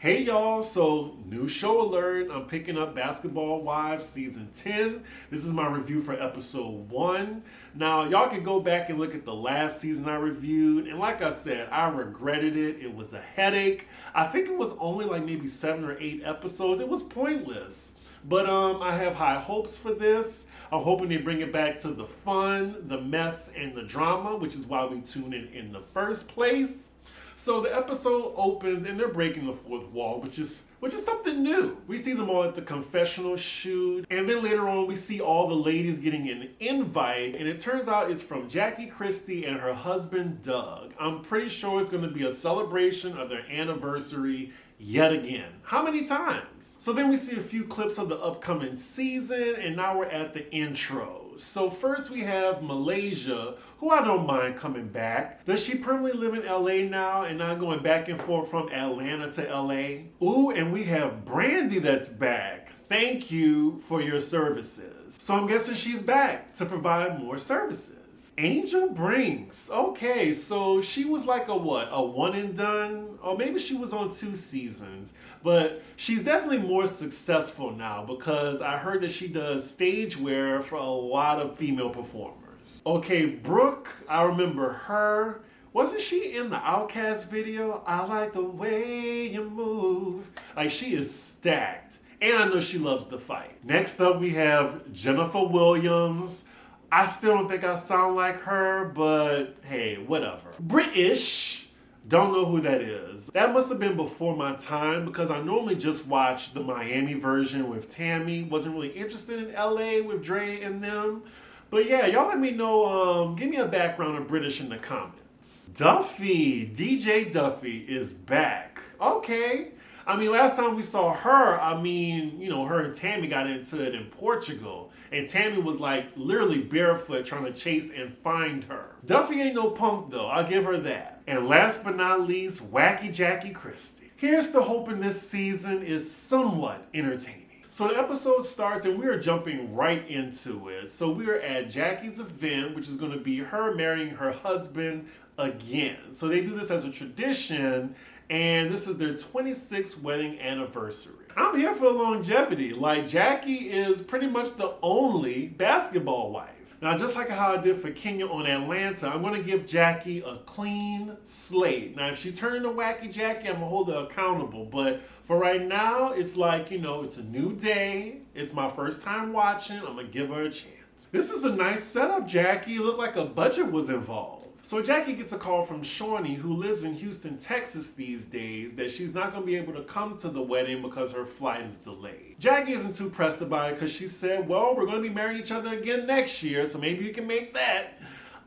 Hey y'all, so new show alert. I'm picking up Basketball Wives season 10. This is my review for episode 1. Now, y'all can go back and look at the last season I reviewed, and like I said, I regretted it. It was a headache. I think it was only like maybe 7 or 8 episodes. It was pointless. But I have high hopes for this. I'm hoping they bring it back to the fun, the mess, and the drama, which is why we tune in the first place. So the episode opens and they're breaking the fourth wall, which is something new. We see them all at the confessional shoot, and then later on we see all the ladies getting an invite, and it turns out it's from Jackie Christie and her husband Doug. I'm pretty sure it's going to be a celebration of their anniversary yet again. How many times? So then we see a few clips of the upcoming season, and now we're at the intro. So first we have Malaysia, who I don't mind coming back. Does she permanently live in LA now and not going back and forth from Atlanta to LA? Ooh, and we have Brandi that's back. Thank you for your services. So I'm guessing she's back to provide more services. Angel Brinks. Okay, so she was like a one and done? Or maybe she was on 2 seasons. But she's definitely more successful now because I heard that she does stage wear for a lot of female performers. Okay, Brooke, I remember her. Wasn't she in the Outkast video? I like the way you move. Like, she is stacked. And I know she loves to fight. Next up, we have Jennifer Williams. I still don't think I sound like her, but hey, whatever. British. Don't know who that is. That must have been before my time because I normally just watch the Miami version with Tammy. Wasn't really interested in LA with Dre and them. But yeah, y'all let me know, give me a background of British in the comments. Duffy, DJ Duffy is back. Okay. I mean, last time we saw her, her and Tammy got into it in Portugal. And Tammy was like literally barefoot trying to chase and find her. Duffy ain't no punk though, I'll give her that. And last but not least, Wacky Jackie Christie. Here's to hoping this season is somewhat entertaining. So the episode starts and we're jumping right into it. So we're at Jackie's event, which is going to be her marrying her husband again. So they do this as a tradition, and this is their 26th wedding anniversary. I'm here for longevity. Like, Jackie is pretty much the only basketball wife. Now, just like how I did for Kenya on Atlanta, I'm going to give Jackie a clean slate. Now, if she turned into Wacky Jackie, I'm going to hold her accountable. But for right now, it's like, it's a new day. It's my first time watching. I'm going to give her a chance. This is a nice setup, Jackie. It looked like a budget was involved. So Jackie gets a call from Shawnee, who lives in Houston, Texas these days, that she's not going to be able to come to the wedding because her flight is delayed. Jackie isn't too pressed about it because she said, well, we're going to be marrying each other again next year, so maybe you can make that.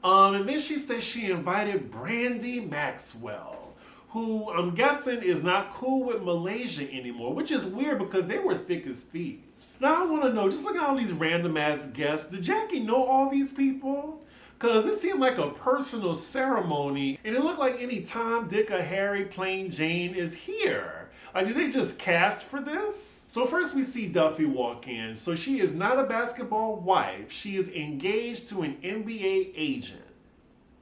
And then she says she invited Brandi Maxwell, who I'm guessing is not cool with Malaysia anymore, which is weird because they were thick as thieves. Now I want to know, just look at all these random ass guests, did Jackie know all these people? Because it seemed like a personal ceremony, and it looked like any Tom, Dick, or Harry playing Jane is here. Like, did they just cast for this? So first we see Duffy walk in. So she is not a basketball wife. She is engaged to an NBA agent.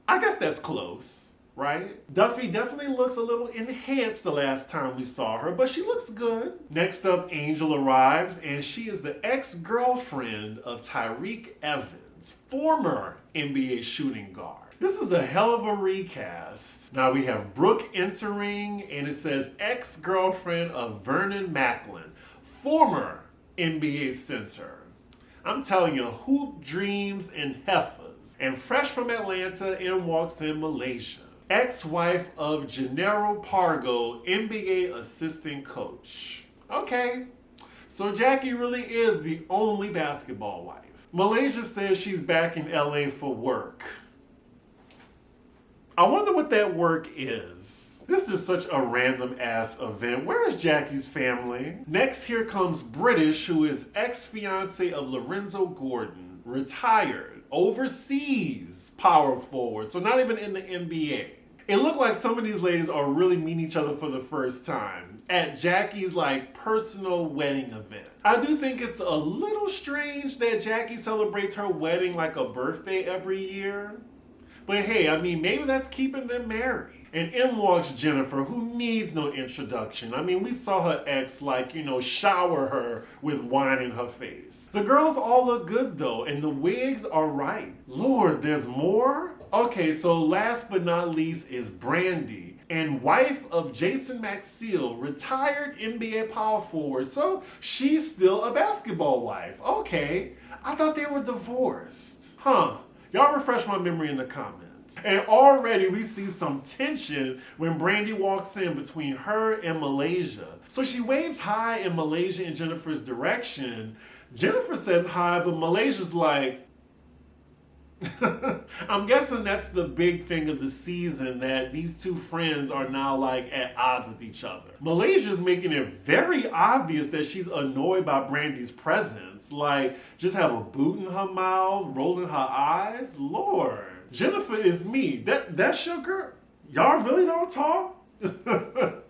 I guess that's close, right? Duffy definitely looks a little enhanced the last time we saw her, but she looks good. Next up, Angel arrives, and she is the ex-girlfriend of Tyreke Evans, former NBA shooting guard. This is a hell of a recast. Now we have Brooke entering, and it says ex-girlfriend of Vernon Macklin, former NBA center. I'm telling you, hoop dreams and heifers. And fresh from Atlanta, in walks in Malaysia, ex-wife of Gennaro Pargo, NBA assistant coach. Okay, so Jackie really is the only basketball wife. Malaysia says she's back in LA for work. I wonder what that work is. This is such a random ass event. Where is Jackie's family? Next, here comes British, who is ex-fiance of Lorenzo Gordon, retired, overseas power forward, so not even in the NBA. It looked like some of these ladies are really meeting each other for the first time at Jackie's personal wedding event. I do think it's a little strange that Jackie celebrates her wedding like a birthday every year. But hey, I mean, maybe that's keeping them married. And in walks Jennifer, who needs no introduction. I mean, we saw her ex, like, shower her with wine in her face. The girls all look good, though, and the wigs are right. Lord, there's more? Okay, so last but not least is Brandi, and wife of Jason Maxiell, retired NBA power forward, so she's still a basketball wife. Okay, I thought they were divorced. Huh, y'all refresh my memory in the comments. And already we see some tension when Brandi walks in between her and Malaysia. So she waves hi in Malaysia in Jennifer's direction. Jennifer says hi, but Malaysia's like, I'm guessing that's the big thing of the season, that these two friends are now like at odds with each other. Malaysia's making it very obvious that she's annoyed by Brandi's presence. Like, just have a boot in her mouth, rolling her eyes. Lord. Jennifer is me. That's your girl? Y'all really don't talk?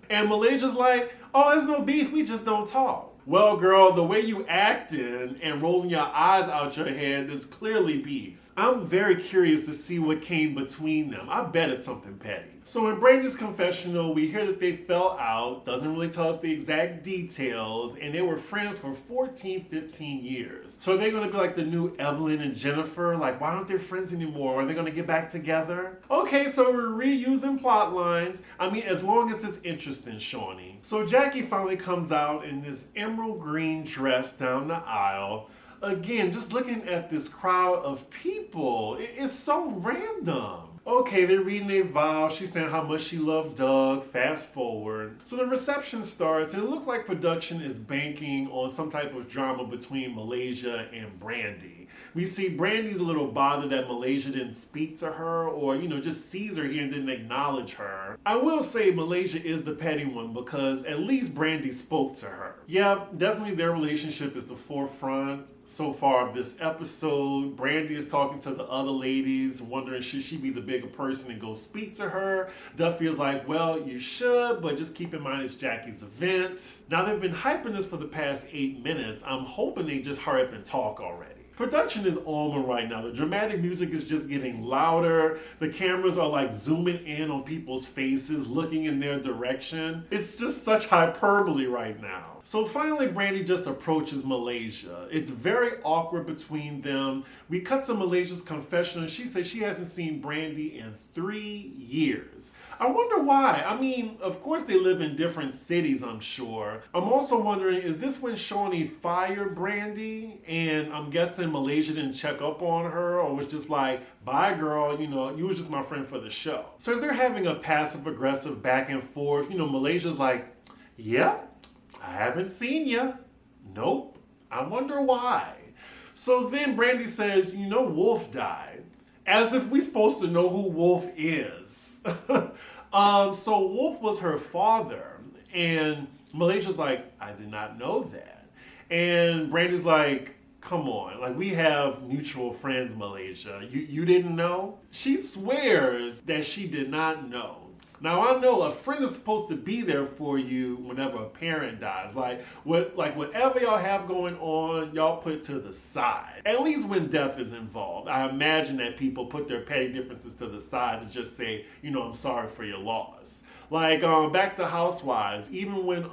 And Malaysia's like, oh, there's no beef, we just don't talk. Well, girl, the way you acting and rolling your eyes out your head, there's clearly beef. I'm very curious to see what came between them. I bet it's something petty. So in Brandi's confessional, we hear that they fell out, doesn't really tell us the exact details, and they were friends for 14, 15 years. So are they gonna be like the new Evelyn and Jennifer? Like, why aren't they friends anymore? Are they gonna get back together? Okay, so we're reusing plot lines. I mean, as long as it's interesting, Shawnee. So Jackie finally comes out in this emerald green dress down the aisle. Again, just looking at this crowd of people, it's so random. Okay, they're reading their vows. She's saying how much she loved Doug. Fast forward. So the reception starts, and it looks like production is banking on some type of drama between Malaysia and Brandi. We see Brandi's a little bothered that Malaysia didn't speak to her, or, just sees her here and didn't acknowledge her. I will say Malaysia is the petty one, because at least Brandi spoke to her. Yeah, definitely their relationship is the forefront so far of this episode. Brandi is talking to the other ladies, wondering should she be the bigger person and go speak to her. Duffy is like, well, you should, but just keep in mind it's Jackie's event. Now they've been hyping this for the past 8 minutes. I'm hoping they just hurry up and talk already. Production is on right now. The dramatic music is just getting louder. The cameras are like zooming in on people's faces, looking in their direction. It's just such hyperbole right now. So finally, Brandi just approaches Malaysia. It's very awkward between them. We cut to Malaysia's confession, and she says she hasn't seen Brandi in 3 years. I wonder why. I mean, of course they live in different cities, I'm sure. I'm also wondering, is this when Shawnee fired Brandi? And I'm guessing Malaysia didn't check up on her, or was just like, bye girl, you was just my friend for the show. So as they're having a passive-aggressive back and forth, Malaysia's like, yep. I haven't seen you. Nope. I wonder why. So then Brandi says, Wolf died. As if we're supposed to know who Wolf is. So Wolf was her father. And Malaysia's like, I did not know that. And Brandi's like, come on. Like, we have mutual friends, Malaysia. You didn't know? She swears that she did not know. Now, I know a friend is supposed to be there for you whenever a parent dies. Whatever y'all have going on, y'all put to the side. At least when death is involved. I imagine that people put their petty differences to the side to just say, I'm sorry for your loss. Back to Housewives, even when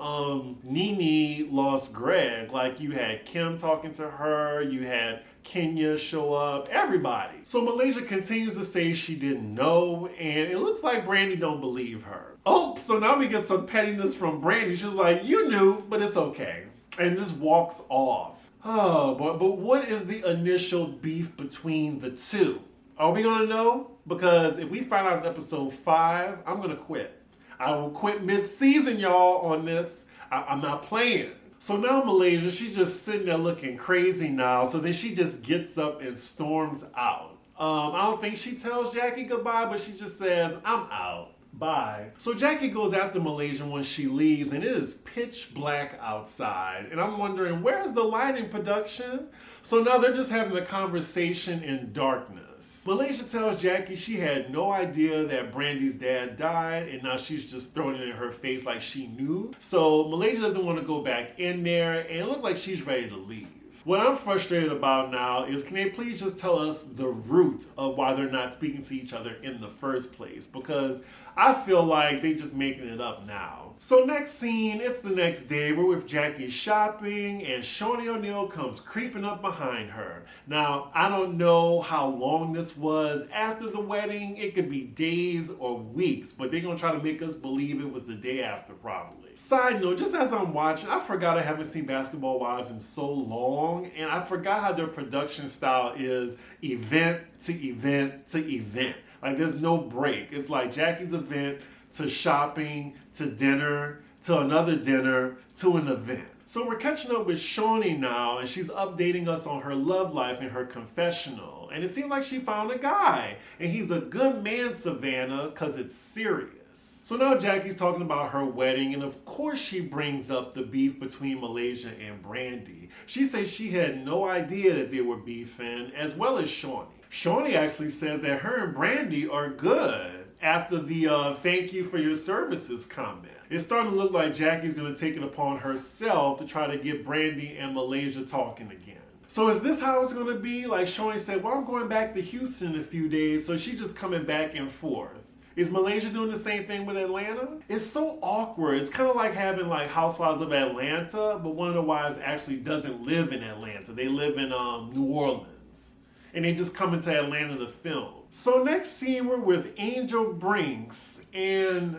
Nene lost Greg, you had Kim talking to her, you had Kenya show up, everybody. So Malaysia continues to say she didn't know, and it looks like Brandi don't believe her. Oh, so now we get some pettiness from Brandi. She's like, you knew, but it's okay. And just walks off. Oh, but what is the initial beef between the two? Are we gonna know? Because if we find out in episode 5, I'm gonna quit. I will quit mid-season, y'all, on this. I'm not playing. So now Malaysia, she's just sitting there looking crazy now. So then she just gets up and storms out. I don't think she tells Jackie goodbye, but she just says, I'm out. Bye. So Jackie goes after Malaysia when she leaves, and it is pitch black outside. And I'm wondering, where's the lighting production? So now they're just having a conversation in darkness. Malaysia tells Jackie she had no idea that Brandi's dad died, and now she's just throwing it in her face like she knew. So Malaysia doesn't want to go back in there, and it looks like she's ready to leave. What I'm frustrated about now is, can they please just tell us the root of why they're not speaking to each other in the first place? Because I feel like they just making it up now. So next scene, it's the next day. We're with Jackie shopping, and Shawnee O'Neal comes creeping up behind her. Now, I don't know how long this was after the wedding. It could be days or weeks, but they're going to try to make us believe it was the day after, probably. Side note, just as I'm watching, I forgot I haven't seen Basketball Wives in so long, and I forgot how their production style is event to event to event. Like, there's no break. It's like Jackie's event to shopping to dinner to another dinner to an event. So we're catching up with Shawnee now, and she's updating us on her love life and her confessional. And it seemed like she found a guy, and he's a good man, Savannah, because it's serious. So now Jackie's talking about her wedding, and of course she brings up the beef between Malaysia and Brandi. She says she had no idea that they were beefing, as well as Shawnee. Shawnee actually says that her and Brandi are good after the thank you for your services comment. It's starting to look like Jackie's going to take it upon herself to try to get Brandi and Malaysia talking again. So is this how it's going to be? Like Shawnee said, well, I'm going back to Houston in a few days, so she's just coming back and forth. Is Malaysia doing the same thing with Atlanta? It's so awkward. It's kind of like having like Housewives of Atlanta, but one of the wives actually doesn't live in Atlanta. They live in New Orleans. And they just come into Atlanta to film. So next scene, we're with Angel Brinks, and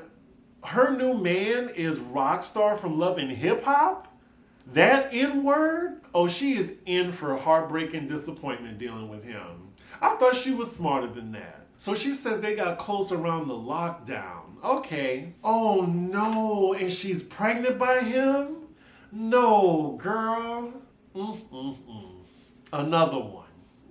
her new man is Rockstar from Love and Hip Hop. That N-word? Oh, she is in for heartbreak and disappointment dealing with him. I thought she was smarter than that. So she says they got close around the lockdown. Okay. Oh no, and she's pregnant by him? No, girl. Another one.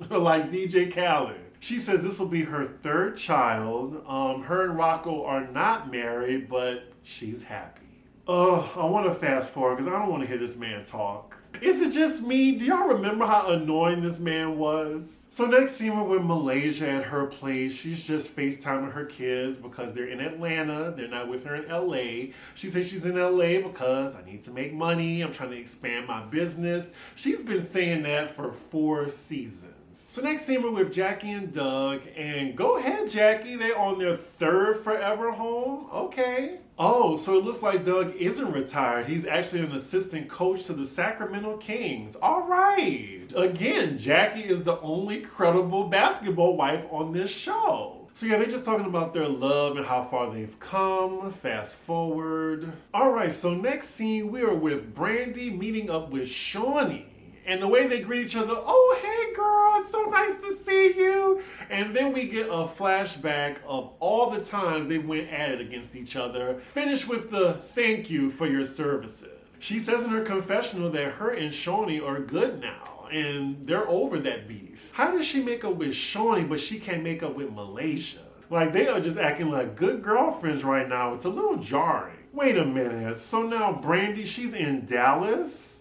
Like DJ Khaled. She says this will be her third child. Her and Rocco are not married, but she's happy. I want to fast forward because I don't want to hear this man talk. Is it just me? Do y'all remember how annoying this man was? So next scene we're with Malaysia at her place. She's just FaceTiming her kids because they're in Atlanta. They're not with her in LA. She says she's in LA because I need to make money. I'm trying to expand my business. She's been saying that for 4 seasons. So next scene we're with Jackie and Doug, and go ahead Jackie, they're on their 3rd forever home, okay. Oh, so it looks like Doug isn't retired, he's actually an assistant coach to the Sacramento Kings. All right, again, Jackie is the only credible basketball wife on this show. So yeah, they're just talking about their love and how far they've come. Fast forward. All right, so next scene we are with Brandi meeting up with Shawnee. And the way they greet each other, oh, hey girl, it's so nice to see you. And then we get a flashback of all the times they went at it against each other. Finish with the thank you for your services. She says in her confessional that her and Shawnee are good now, and they're over that beef. How does she make up with Shawnee, but she can't make up with Malaysia? Like, they are just acting like good girlfriends right now. It's a little jarring. Wait a minute, so now Brandi, she's in Dallas?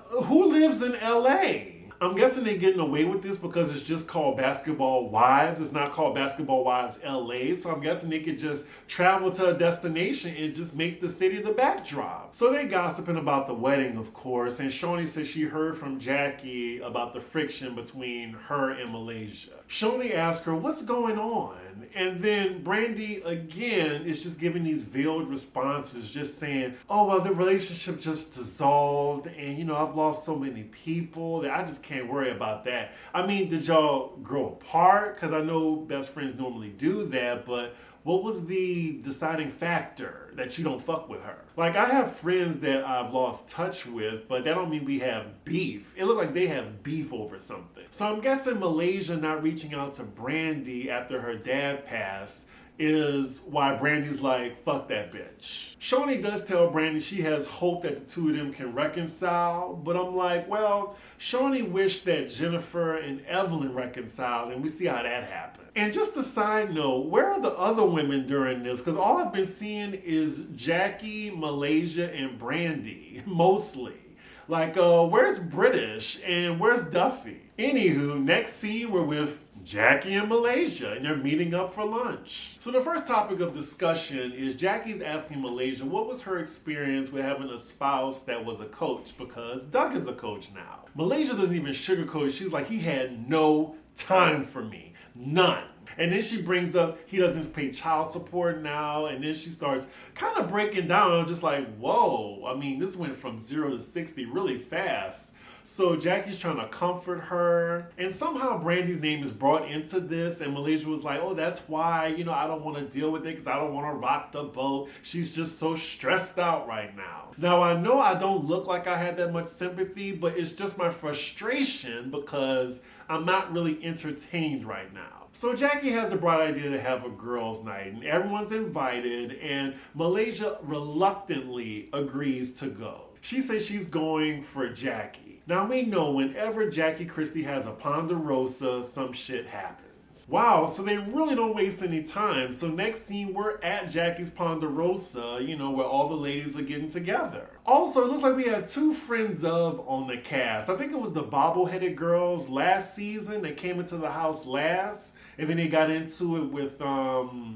Who lives in LA? I'm guessing they're getting away with this because it's just called Basketball Wives. It's not called Basketball Wives LA. So I'm guessing they could just travel to a destination and just make the city the backdrop. So they're gossiping about the wedding, of course. And Shawnee says she heard from Jackie about the friction between her and Malaysia. Shawnee asks her, what's going on? And then Brandi, again, is just giving these veiled responses, just saying, oh, well, the relationship just dissolved. And, you know, I've lost so many people that I just can't worry about that. I mean, did y'all grow apart? Because I know best friends normally do that, but what was the deciding factor that you don't fuck with her? Like, I have friends that I've lost touch with, but that don't mean we have beef. It looked like they have beef over something. So I'm guessing Malaysia not reaching out to Brandi after her dad passed is why Brandi's like, fuck that bitch. Shawnee does tell Brandi she has hope that the two of them can reconcile, but I'm like, well, Shawnee wished that Jennifer and Evelyn reconciled, and we see how that happened. And just a side note, where are the other women during this? Because all I've been seeing is Jackie, Malaysia, and Brandi, mostly. Like, where's British and where's Duffy? Anywho, next scene we're with Jackie in Malaysia, and they're meeting up for lunch. So the first topic of discussion is Jackie's asking Malaysia what was her experience with having a spouse that was a coach, because Doug is a coach now. Malaysia doesn't even sugarcoat it. She's like, he had no time for me. None. And then she brings up he doesn't pay child support now, and then she starts kind of breaking down. I'm just like, whoa. I mean, this went from 0 to 60 really fast. So Jackie's trying to comfort her, and somehow Brandi's name is brought into this, and Malaysia was like, oh, that's why, I don't want to deal with it because I don't want to rock the boat. She's just so stressed out right now. Now, I know I don't look like I had that much sympathy, but it's just my frustration because I'm not really entertained right now. So Jackie has the bright idea to have a girls' night, and everyone's invited, and Malaysia reluctantly agrees to go. She says she's going for Jackie. Now we know whenever Jackie Christie has a Ponderosa, some shit happens. Wow, so they really don't waste any time. So next scene, we're at Jackie's Ponderosa, where all the ladies are getting together. Also, it looks like we have two friends of on the cast. I think it was the bobbleheaded girls last season that came into the house last, and then they got into it with OG.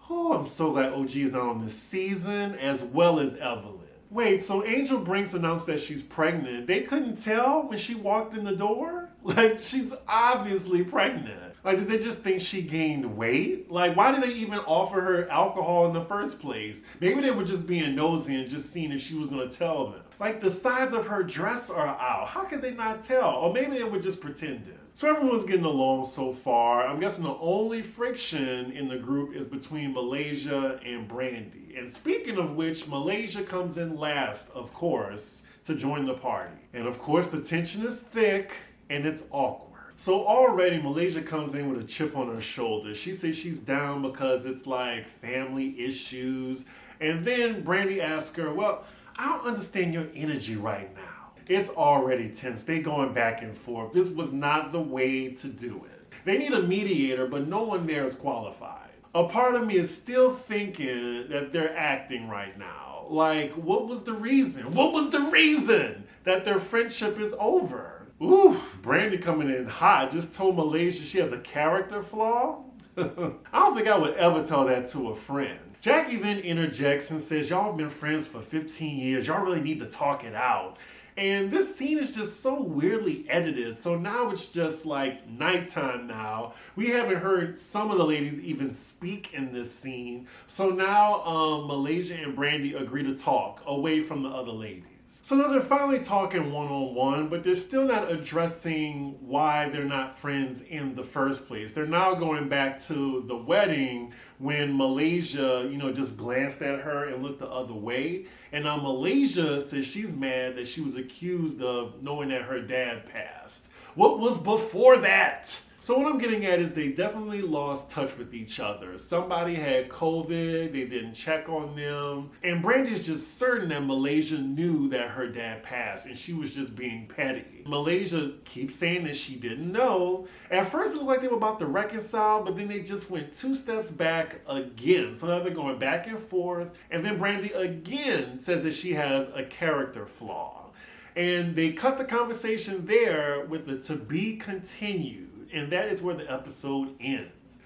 Oh, I'm so glad OG is not on this season, as well as Evelyn. Wait, so Angel Brinks announced that she's pregnant. They couldn't tell when she walked in the door? Like, she's obviously pregnant. Like, did they just think she gained weight? Like, why did they even offer her alcohol in the first place? Maybe they were just being nosy and just seeing if she was going to tell them. Like, the sides of her dress are out. How could they not tell? Or maybe they were just pretending. So everyone's getting along so far. I'm guessing the only friction in the group is between Malaysia and Brandi. And speaking of which, Malaysia comes in last, of course, to join the party. And of course, the tension is thick and it's awkward. So already Malaysia comes in with a chip on her shoulder. She says she's down because it's like family issues. And then Brandi asks her, well, I don't understand your energy right now. It's already tense. They going back and forth. This was not the way to do it. They need a mediator, but no one there is qualified. A part of me is still thinking that they're acting right now. Like, what was the reason? What was the reason that their friendship is over? Ooh, Brandi coming in hot. Just told Malaysia she has a character flaw. I don't think I would ever tell that to a friend. Jackie then interjects and says, y'all have been friends for 15 years. Y'all really need to talk it out. And this scene is just so weirdly edited. So now it's just like nighttime now. We haven't heard some of the ladies even speak in this scene. So now Malaysia and Brandi agree to talk away from the other ladies. So now they're finally talking one-on-one, but they're still not addressing why they're not friends in the first place. They're now going back to the wedding when Malaysia, just glanced at her and looked the other way. And now Malaysia says she's mad that she was accused of knowing that her dad passed. What was before that? So what I'm getting at is they definitely lost touch with each other. Somebody had COVID, they didn't check on them. And Brandi's just certain that Malaysia knew that her dad passed and she was just being petty. Malaysia keeps saying that she didn't know. At first it looked like they were about to reconcile, but then they just went 2 steps back again. So now they're going back and forth. And then Brandi again says that she has a character flaw. And they cut the conversation there with the to be continued. And that is where the episode ends.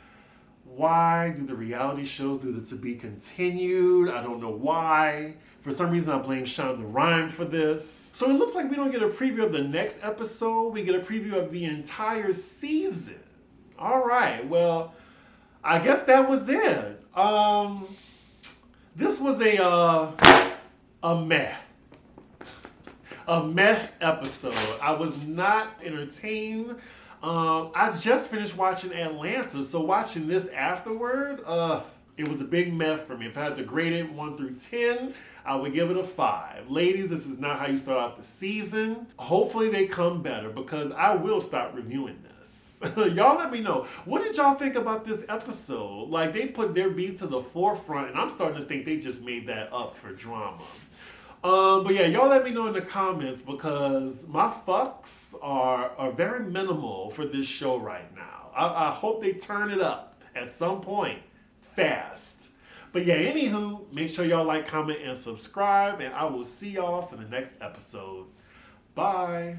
Why do the reality shows do the to be continued? I don't know why. For some reason, I blame Shonda Rhimes for this. So it looks like we don't get a preview of the next episode. We get a preview of the entire season. All right, well, I guess that was it. This was a meh. A meh episode. I was not entertained. I just finished watching Atlanta, so watching this afterward, it was a big mess for me. If I had to grade it 1 through 10, I would give it a 5. Ladies, this is not how you start out the season. Hopefully they come better because I will start reviewing this. Y'all let me know. What did y'all think about this episode? Like, they put their beef to the forefront, and I'm starting to think they just made that up for drama. But yeah, y'all let me know in the comments because my fucks are very minimal for this show right now. I hope they turn it up at some point fast. But yeah, anywho, make sure y'all like, comment, and subscribe, and I will see y'all for the next episode. Bye.